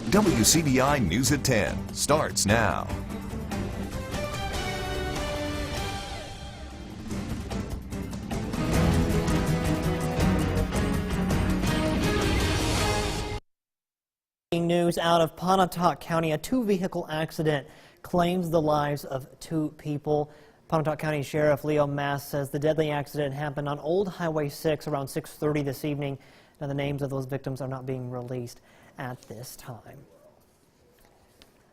WCBI News at 10 starts now. News out of Pontotoc County, a two-vehicle accident claims the lives of two people. Pontotoc County Sheriff Leo Mass says the deadly accident happened on Old Highway 6 around 6:30 this evening. Now, the names of those victims are not being released at this time.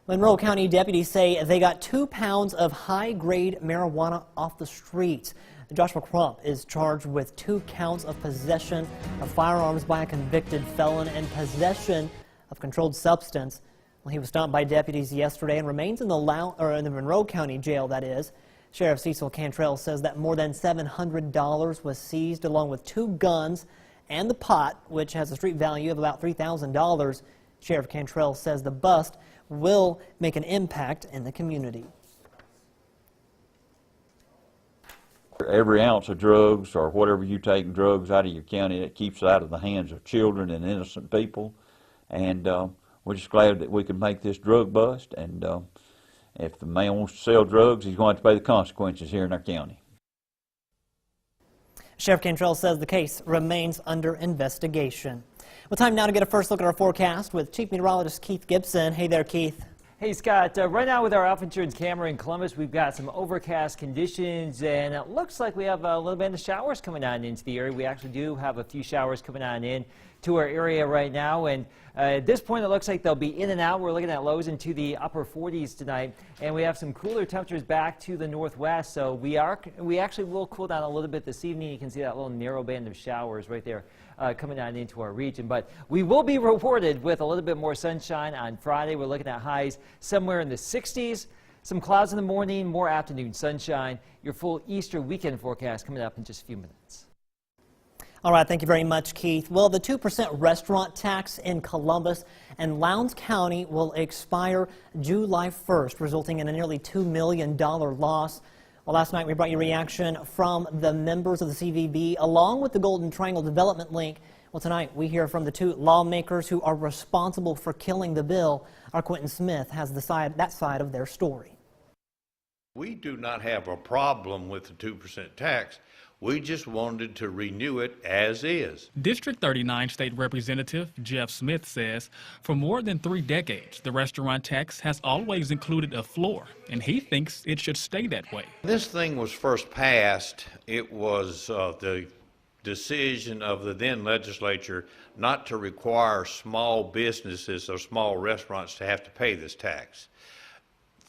Monroe County deputies say they got 2 pounds of high-grade marijuana off the streets. Joshua Crump is charged with 2 counts of possession of firearms by a convicted felon and possession of controlled substance. Well, he was stopped by deputies yesterday and remains in the Monroe County Jail, that is. Sheriff Cecil Cantrell says that more than $700 was seized, along with 2 guns and the pot, which has a street value of about $3,000. Sheriff Cantrell says the bust will make an impact in the community. Every ounce of drugs or whatever you take drugs out of your county, it keeps it out of the hands of children and innocent people. And we're just glad that we could make this drug bust. And if the man wants to sell drugs, he's going to have to pay the consequences here in our county. Sheriff Cantrell says the case remains under investigation. Well, time now to get a first look at our forecast with Chief Meteorologist Keith Gibson. Hey there, Keith. Hey, Scott. Right now with our Alpha Insurance camera in Columbus, we've got some overcast conditions, and it looks like we have a little bit of showers coming on into the area. We actually do have a few showers coming on in to our area right now, and at this point it looks like they'll be in and out. We're looking at lows into the upper 40s tonight, and we have some cooler temperatures back to the northwest, so we actually will cool down a little bit this evening. You can see that little narrow band of showers right there coming on into our region, but we will be rewarded with a little bit more sunshine on Friday. We're looking at highs somewhere in the 60s. Some clouds in the morning, more afternoon sunshine. Your full Easter weekend forecast coming up in just a few minutes. All right, thank you very much, Keith. Well, the 2% restaurant tax in Columbus and Lowndes County will expire July 1st, resulting in a nearly $2 million loss. Well, last night we brought you reaction from the members of the CVB along with the Golden Triangle Development Link. Well, tonight we hear from the 2 lawmakers who are responsible for killing the bill. Our Quentin Smith has that side of their story. We do not have a problem with the 2% tax. We just wanted to renew it as is. District 39 State Representative Jeff Smith says for more than 3 decades, the restaurant tax has always included a floor, and he thinks it should stay that way. This thing was first passed. It was the decision of the then legislature not to require small businesses or small restaurants to have to pay this tax.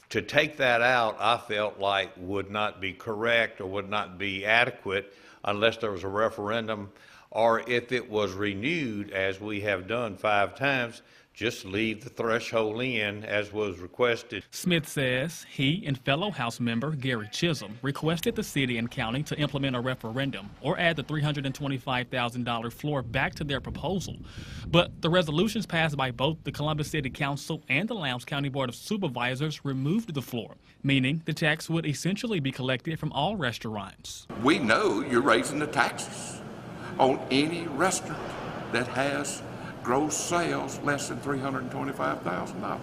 To take that out, I felt like would not be correct or would not be adequate unless there was a referendum, or if it was renewed, as we have done 5 times, just leave the threshold in as was requested. Smith says he and fellow House member Gary Chisholm requested the city and county to implement a referendum or add the $325,000 floor back to their proposal. But the resolutions passed by both the Columbus City Council and the Lowndes County Board of Supervisors removed the floor, meaning the tax would essentially be collected from all restaurants. We know you're raising the taxes on any restaurant that has gross sales less than $325,000.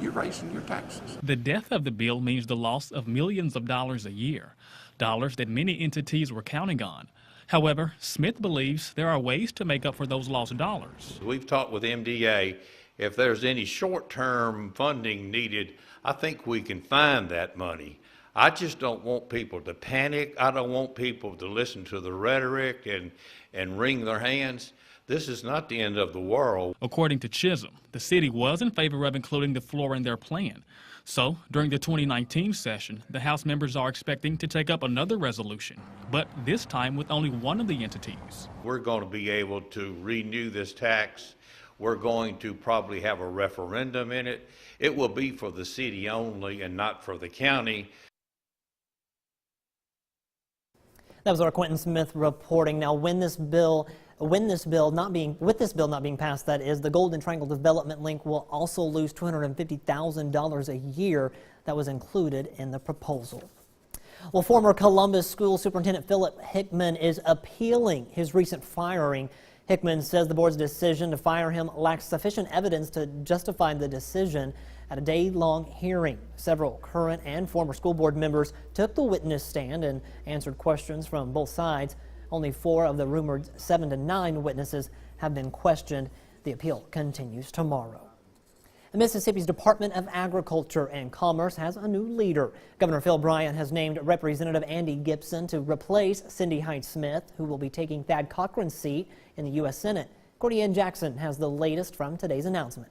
You're raising your taxes. The death of the bill means the loss of millions of dollars a year, dollars that many entities were counting on. However, Smith believes there are ways to make up for those lost dollars. We've talked with MDA. If there's any short-term funding needed, I think we can find that money. I just don't want people to panic. I don't want people to listen to the rhetoric and wring their hands. This is not the end of the world. According to Chisholm, the city was in favor of including the floor in their plan. So, during the 2019 session, the House members are expecting to take up another resolution, but this time with only one of the entities. We're going to be able to renew this tax. We're going to probably have a referendum in it. It will be for the city only and not for the county. That was our Quentin Smith reporting. Now, with this bill not being passed, that is, the Golden Triangle Development Link will also lose $250,000 a year that was included in the proposal. Well, former Columbus School Superintendent Philip Hickman is appealing his recent firing. Hickman says the board's decision to fire him lacks sufficient evidence to justify the decision at a day-long hearing. Several current and former school board members took the witness stand and answered questions from both sides. Only 4 of the rumored 7 to 9 witnesses have been questioned. The appeal continues tomorrow. Mississippi's Department of Agriculture and Commerce has a new leader. Governor Phil Bryant has named Representative Andy Gibson to replace Cindy Hyde-Smith, who will be taking Thad Cochran's seat in the U.S. Senate. Courtney Ann Jackson has the latest from today's announcement.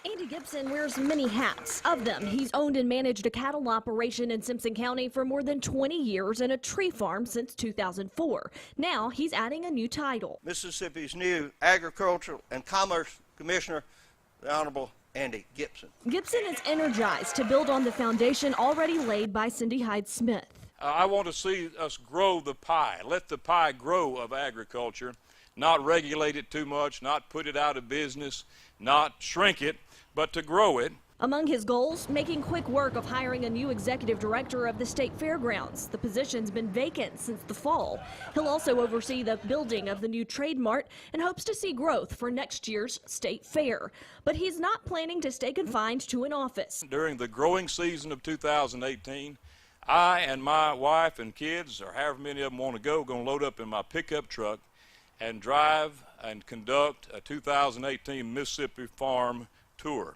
Andy Gibson wears many hats. Of them, he's owned and managed a cattle operation in Simpson County for more than 20 years and a tree farm since 2004. Now he's adding a new title. Mississippi's new Agricultural and Commerce Commissioner, the Honorable Andy Gibson. Gibson is energized to build on the foundation already laid by Cindy Hyde-Smith. I want to see us grow the pie, let the pie grow of agriculture, not regulate it too much, not put it out of business, not shrink it, but to grow it. Among his goals, making quick work of hiring a new executive director of the state fairgrounds. The position's been vacant since the fall. He'll also oversee the building of the new Trade Mart and hopes to see growth for next year's state fair. But he's not planning to stay confined to an office. During the growing season of 2018, I and my wife and kids, or however many of them want to go, going to load up in my pickup truck and drive and conduct a 2018 Mississippi Farm Tour.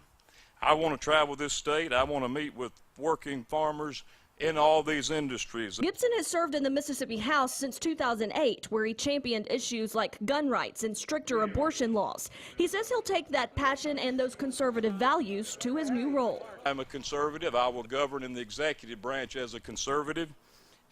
I want to travel this state. I want to meet with working farmers in all these industries. Gibson has served in the Mississippi House since 2008, where he championed issues like gun rights and stricter abortion laws. He says he'll take that passion and those conservative values to his new role. I'm a conservative. I will govern in the executive branch as a conservative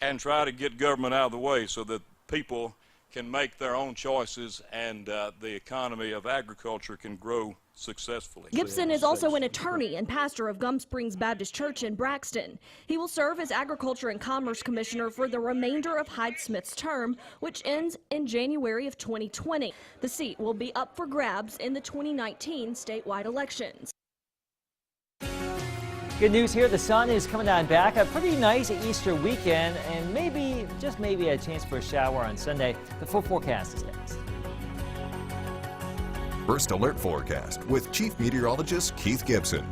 and try to get government out of the way so that people can make their own choices and the economy of agriculture can grow successfully. Gibson is also an attorney and pastor of Gum Springs Baptist Church in Braxton. He will serve as Agriculture and Commerce Commissioner for the remainder of Hyde-Smith's term, which ends in January of 2020. The seat will be up for grabs in the 2019 statewide elections. Good news here, the sun is coming on back. A pretty nice Easter weekend and maybe, just maybe, a chance for a shower on Sunday. The full forecast is next. First Alert Forecast with Chief Meteorologist Keith Gibson.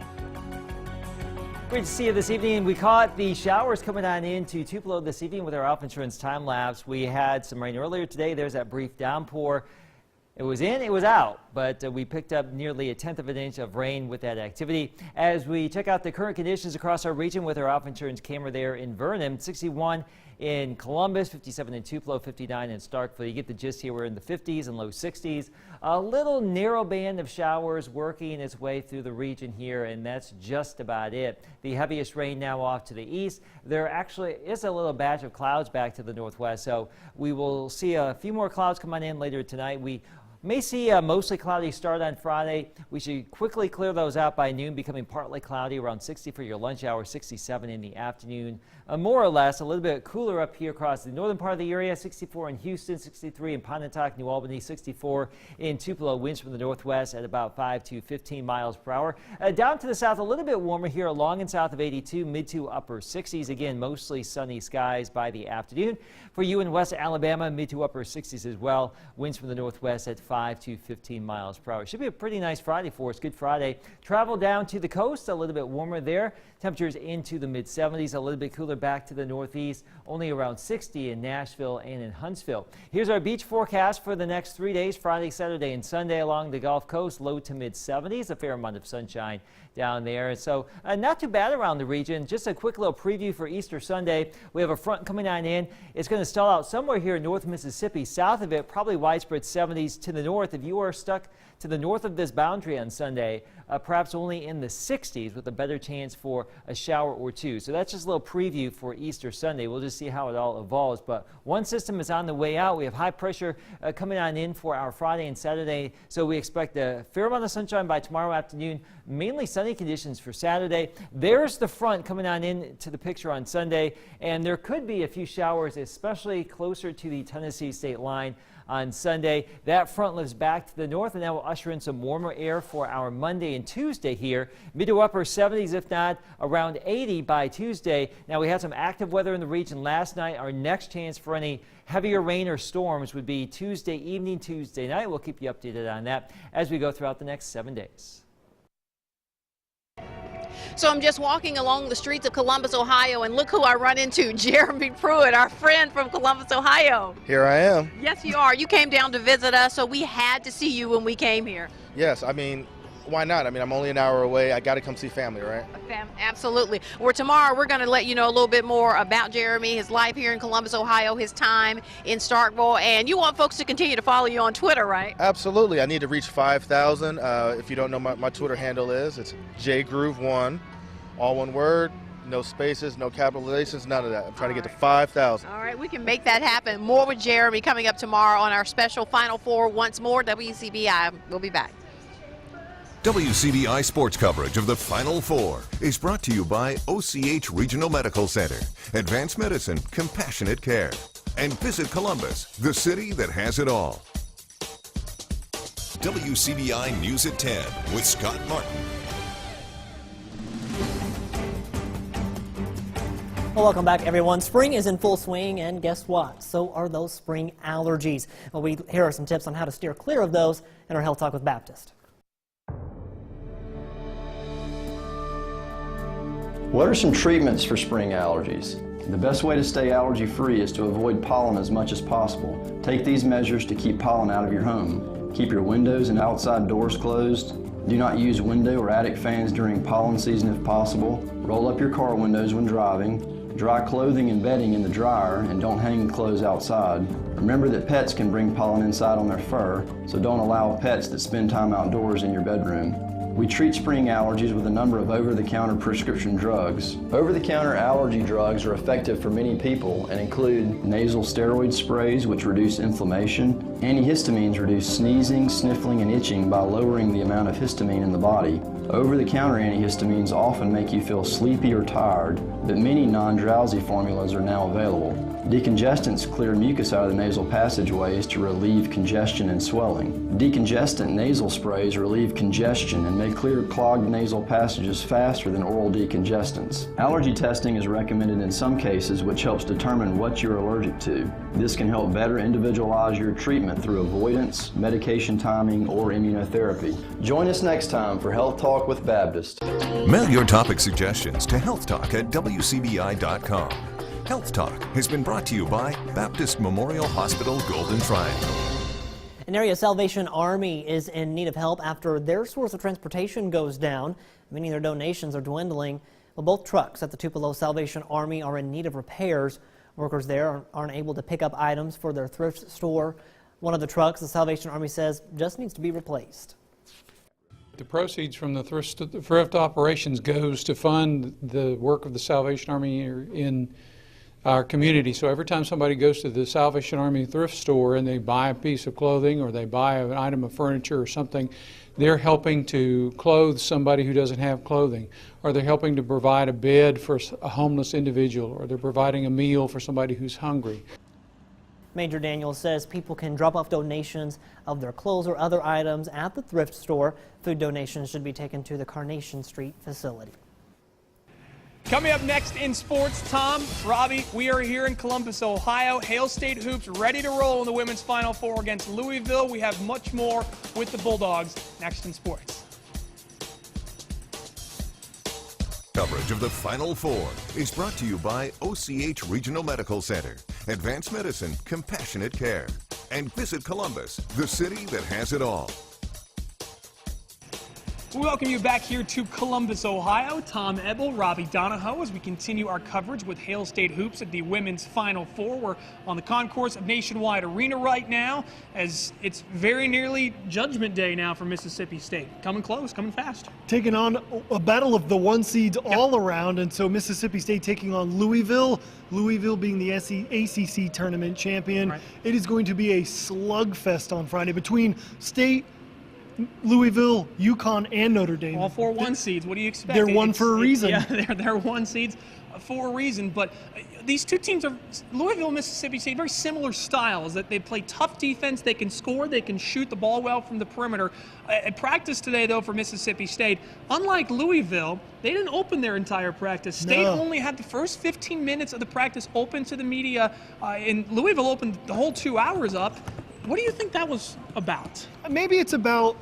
Great to see you this evening. We caught the showers coming on into Tupelo this evening with our Alpha Insurance time lapse. We had some rain earlier today. There's that brief downpour. It was in, it was out, but we picked up nearly 1/10 of an inch of rain with that activity. As we check out the current conditions across our region with our Alpha Insurance camera there in Vernon, 61 in Columbus, 57 in Tupelo, 59 in Starkville. You get the gist here. We're in the 50s and low 60s. A little narrow band of showers working its way through the region here, and that's just about it. The heaviest rain now off to the east. There actually is a little batch of clouds back to the northwest, so we will see a few more clouds coming in later tonight. We may see a mostly cloudy start on Friday. We should quickly clear those out by noon, becoming partly cloudy, around 60 for your lunch hour, 67 in the afternoon. More or less a little bit cooler up here across the northern part of the area, 64 in Houston, 63 in Pontotoc, New Albany, 64 in Tupelo. Winds from the northwest at about 5 to 15 miles per hour. Down to the south, a little bit warmer here along and south of 82, mid to upper 60s. Again, mostly sunny skies by the afternoon. For you in West Alabama, mid to upper 60s as well. Winds from the northwest at 5 to 15 miles per hour. Should be a pretty nice Friday for us. Good Friday. Travel down to the coast, a little bit warmer there. Temperatures into the mid 70s, a little bit cooler back to the northeast, only around 60 in Nashville and in Huntsville. Here's our beach forecast for the next 3 days, Friday, Saturday, and Sunday along the Gulf Coast, low to mid 70s, a fair amount of sunshine down there. So not too bad around the region. Just a quick little preview for Easter Sunday. We have a front coming on in. It's going to stall out somewhere here in North Mississippi. South of it, probably widespread 70s to the north. If you are stuck to the north of this boundary on Sunday, perhaps only in the 60s with a better chance for a shower or two. So that's just a little preview for Easter Sunday. We'll just see how it all evolves. But one system is on the way out. We have high pressure coming on in for our Friday and Saturday. So we expect a fair amount of sunshine by tomorrow afternoon, mainly sunny conditions for Saturday. There's the front coming on into the picture on Sunday. And there could be a few showers, especially closer to the Tennessee state line on Sunday. That front lifts back to the north, and that will usher in some warmer air for our Monday and Tuesday here. Mid to upper 70s, if not around 80 by Tuesday. Now, we had some active weather in the region last night. Our next chance for any heavier rain or storms would be Tuesday evening, Tuesday night. We'll keep you updated on that as we go throughout the next 7 days. So I'm just walking along the streets of Columbus, Ohio, and look who I run into, Jeremy Pruitt, our friend from Columbus, Ohio. Here I am. Yes, you are. You came down to visit us, so we had to see you when we came here. Yes, I mean, why not? I mean, I'm only an hour away. I got to come see family, right? Absolutely. Well, tomorrow we're going to let you know a little bit more about Jeremy, his life here in Columbus, Ohio, his time in Starkville, and you want folks to continue to follow you on Twitter, right? Absolutely. I need to reach 5,000. If you don't know, my Twitter handle is, it's jgroove1, all one word, no spaces, no capitalizations, none of that. I'm trying to get to 5,000. All right, we can make that happen. More with Jeremy coming up tomorrow on our special Final Four once more. WCBI. We'll be back. WCBI sports coverage of the Final Four is brought to you by OCH Regional Medical Center, Advanced Medicine, Compassionate Care, and Visit Columbus, the city that has it all. WCBI News at 10 with Scott Martin. Well, welcome back, everyone. Spring is in full swing, and guess what? So are those spring allergies. Well, here are some tips on how to steer clear of those in our Health Talk with Baptist. What are some treatments for spring allergies? The best way to stay allergy-free is to avoid pollen as much as possible. Take these measures to keep pollen out of your home. Keep your windows and outside doors closed. Do not use window or attic fans during pollen season if possible. Roll up your car windows when driving. Dry clothing and bedding in the dryer, and don't hang clothes outside. Remember that pets can bring pollen inside on their fur, so don't allow pets that spend time outdoors in your bedroom. We treat spring allergies with a number of over-the-counter prescription drugs. Over-the-counter allergy drugs are effective for many people and include nasal steroid sprays, which reduce inflammation. Antihistamines reduce sneezing, sniffling, and itching by lowering the amount of histamine in the body. Over-the-counter antihistamines often make you feel sleepy or tired, but many non-drowsy formulas are now available. Decongestants clear mucus out of the nasal passageways to relieve congestion and swelling. Decongestant nasal sprays relieve congestion and may clear clogged nasal passages faster than oral decongestants. Allergy testing is recommended in some cases, which helps determine what you're allergic to. This can help better individualize your treatment through avoidance, medication timing, or immunotherapy. Join us next time for Health Talk with Baptist. Mail your topic suggestions to healthtalk@wcbi.com. Health Talk has been brought to you by Baptist Memorial Hospital Golden Triangle. An area Salvation Army is in need of help after their source of transportation goes down. Many of their donations are dwindling. Well, both trucks at the Tupelo Salvation Army are in need of repairs. Workers there aren't able to pick up items for their thrift store. One of the trucks, the Salvation Army says, just needs to be replaced. The proceeds from the thrift operations goes to fund the work of the Salvation Army in our community. So every time somebody goes to the Salvation Army thrift store and they buy a piece of clothing or they buy an item of furniture or something, they're helping to clothe somebody who doesn't have clothing, or they're helping to provide a bed for a homeless individual, or they're providing a meal for somebody who's hungry. Major Daniels says people can drop off donations of their clothes or other items at the thrift store. Food donations should be taken to the Carnation Street facility. Coming up next in sports, Tom, Robbie, we are here in Columbus, Ohio. Hail State Hoops ready to roll in the women's Final Four against Louisville. We have much more with the Bulldogs next in sports. Coverage of the Final Four is brought to you by OCH Regional Medical Center, Advanced Medicine, Compassionate Care, and Visit Columbus, the city that has it all. We welcome you back here to Columbus, Ohio. Tom Ebel, Robbie Donahoe, as we continue our coverage with Hail State Hoops at the women's Final Four. We're on the concourse of Nationwide Arena right now, as it's very nearly Judgment Day now for Mississippi State. Coming close, coming fast. Taking on a battle of the one seeds all around, and so Mississippi State taking on Louisville. Louisville being the ACC tournament champion. Right. It is going to be a slugfest on Friday between State, Louisville, UConn, and Notre Dame. All 4 1 seeds. What do you expect? They're one for a reason. Yeah, they're 1 seeds for a reason. But these two teams are, Louisville and Mississippi State, very similar styles. That they play tough defense, they can score, they can shoot the ball well from the perimeter. At practice today, though, for Mississippi State, unlike Louisville, they didn't open their entire practice. State only had the first 15 minutes of the practice open to the media, and Louisville opened the whole 2 hours up. What do you think that was about? Maybe it's about,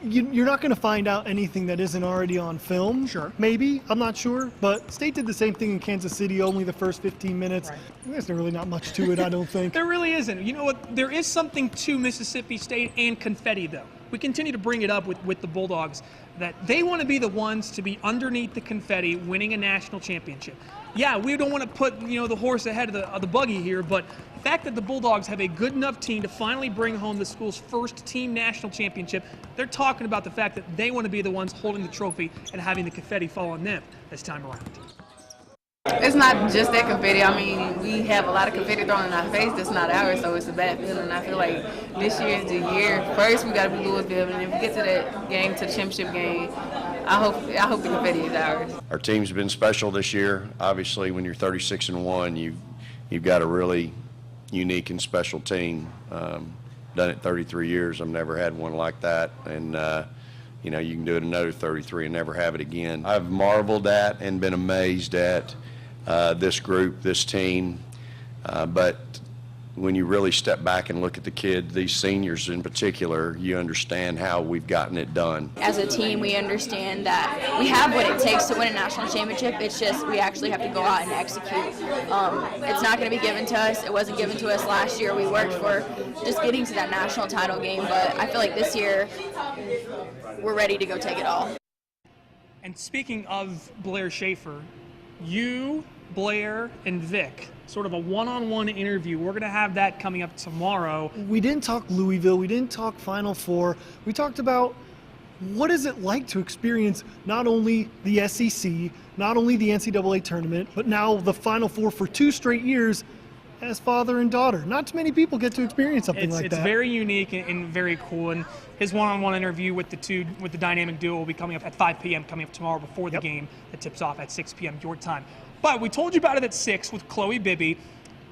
you're not going to find out anything that isn't already on film. Sure. Maybe. I'm not sure. But State did the same thing in Kansas City, only the first 15 minutes. Right. There's really not much to it, I don't think. There really isn't. You know what? There is something to Mississippi State and confetti, though. We continue to bring it up with the Bulldogs, that they want to be the ones to be underneath the confetti winning a national championship. Yeah, we don't want to put, the horse ahead of the buggy here, but the fact that the Bulldogs have a good enough team to finally bring home the school's first team national championship, they're talking about the fact that they want to be the ones holding the trophy and having the confetti fall on them this time around. It's not just that confetti. I mean, we have a lot of confetti thrown in our face that's not ours, so it's a bad feeling. I feel like this year is the year. First, we got to be Louisville, and if we get to that game, to the championship game, I hope the confetti is ours. Our team's been special this year. Obviously, when you're 36-1, you've got a really unique and special team. Done it 33 years. I've never had one like that, and you can do it another 33 and never have it again. I've marveled at and been amazed at this group, this team, but when you really step back and look at the kids, these seniors in particular, you understand how we've gotten it done. As a team, we understand that we have what it takes to win a national championship. It's just we actually have to go out and execute. It's not going to be given to us. It wasn't given to us last year. We worked for just getting to that national title game, but I feel like this year we're ready to go take it all. And speaking of Blair Schaefer, you, Blair, and Vic, sort of a one-on-one interview. We're going to have that coming up tomorrow. We didn't talk Louisville. We didn't talk Final Four. We talked about what is it like to experience not only the SEC, not only the NCAA tournament, but now the Final Four for 2 straight years as father and daughter. Not too many people get to experience something like that. It's very unique and very cool. And his one-on-one interview with the dynamic duo will be coming up at 5 p.m. coming up tomorrow before the game that tips off at 6 p.m. your time. But we told you about it at 6 with Chloe Bibby,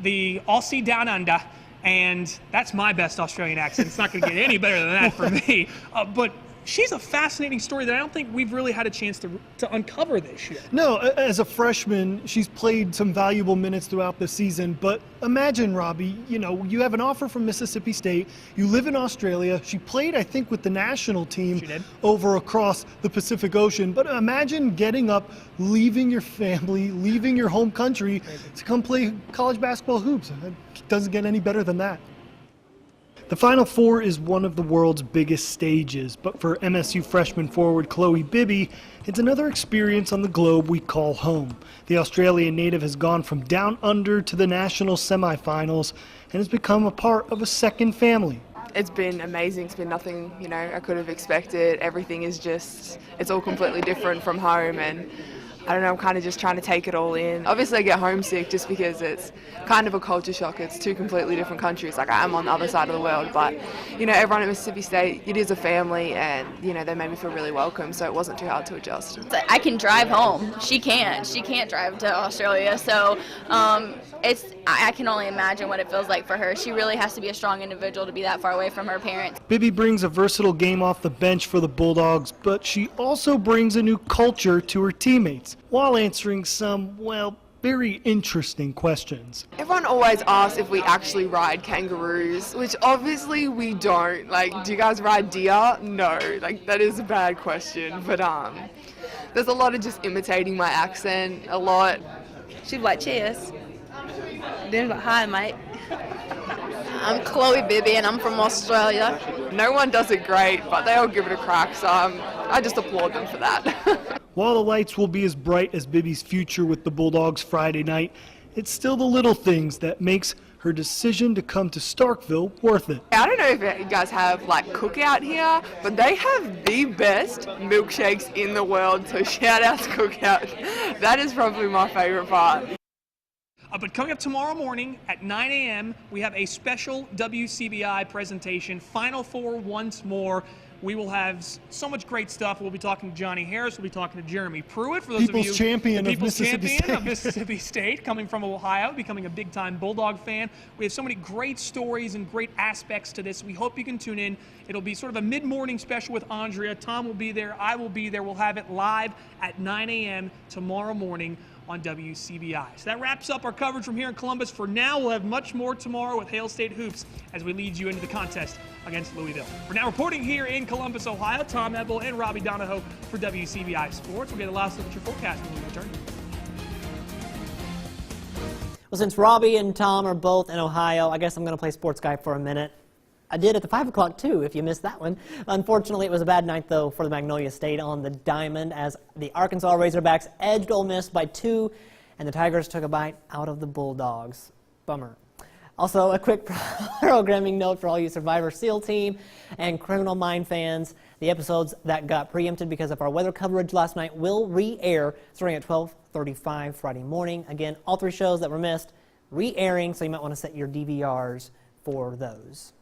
the Aussie Down Under, and that's my best Australian accent. It's not going to get any better than that for me. But she's a fascinating story that I don't think we've really had a chance to uncover this year. No, as a freshman, she's played some valuable minutes throughout the season. But imagine, Robbie, you have an offer from Mississippi State. You live in Australia. She played, I think, with the national team over across the Pacific Ocean. But imagine getting up, leaving your family, leaving your home country to come play college basketball hoops. It doesn't get any better than that. The Final Four is one of the world's biggest stages, but for MSU freshman forward Chloe Bibby, it's another experience on the globe we call home. The Australian native has gone from down under to the national semifinals and has become a part of a second family. It's been amazing. It's been nothing, I could have expected. Everything is it's all completely different from home, and I don't know, I'm kind of just trying to take it all in. Obviously I get homesick just because it's kind of a culture shock. It's 2 completely different countries. Like, I am on the other side of the world, but everyone at Mississippi State, it is a family, and they made me feel really welcome, so it wasn't too hard to adjust. I can drive home. She can't drive to Australia, so I can only imagine what it feels like for her. She really has to be a strong individual to be that far away from her parents. Bibby brings a versatile game off the bench for the Bulldogs, but she also brings a new culture to her teammates while answering some, very interesting questions. Everyone always asks if we actually ride kangaroos, which obviously we don't. Like, do you guys ride deer? No, that is a bad question, but there's a lot of just imitating my accent, a lot. She'd like, cheers. Then like, hi, mate. I'm Chloe Bibby and I'm from Australia. No one does it great, but they all give it a crack, so I just applaud them for that. While the lights will be as bright as Bibby's future with the Bulldogs Friday night, it's still the little things that makes her decision to come to Starkville worth it. I don't know if you guys have Cookout here, but they have the best milkshakes in the world, so shout out to Cookout. That is probably my favorite part. But coming up tomorrow morning at 9 a.m., we have a special WCBI presentation, Final Four once more. We will have so much great stuff. We'll be talking to Johnny Harris. We'll be talking to Jeremy Pruitt. For those People's of you, champion the of People's Mississippi champion State. of Mississippi State, coming from Ohio, becoming a big-time Bulldog fan. We have so many great stories and great aspects to this. We hope you can tune in. It'll be sort of a mid-morning special with Andrea. Tom will be there. I will be there. We'll have it live at 9 a.m. tomorrow morning on WCBI. So that wraps up our coverage from here in Columbus. For now, we'll have much more tomorrow with Hail State Hoops as we lead you into the contest against Louisville. For now, reporting here in Columbus, Ohio, Tom Ebel and Robbie Donahoe for WCBI Sports. We'll get a last look at your forecast when we return. Well, since Robbie and Tom are both in Ohio, I guess I'm going to play Sports Guy for a minute. I did at the 5 o'clock, too, if you missed that one. Unfortunately, it was a bad night, though, for the Magnolia State on the diamond as the Arkansas Razorbacks edged Ole Miss by 2, and the Tigers took a bite out of the Bulldogs. Bummer. Also, a quick programming note for all you Survivor SEAL Team and Criminal Mind fans. The episodes that got preempted because of our weather coverage last night will re-air starting at 12:35 Friday morning. Again, all 3 shows that were missed re-airing, so you might want to set your DVRs for those.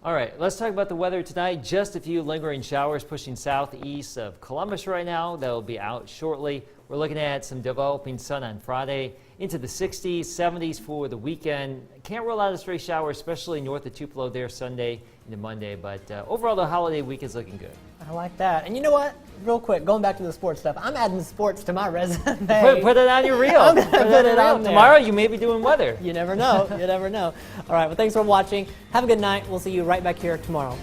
All right, let's talk about the weather tonight. Just a few lingering showers pushing southeast of Columbus right now. That will be out shortly. We're looking at some developing sun on Friday into the 60s, 70s for the weekend. Can't rule out a stray shower, especially north of Tupelo there Sunday into Monday. But overall, the holiday week is looking good. I like that. And you know what? Real quick, going back to the sports stuff, I'm adding sports to my resume. Put it on your reel. I'm going to put it on there. Tomorrow you may be doing weather. You never know. You never know. All right, well, thanks for watching. Have a good night. We'll see you right back here tomorrow.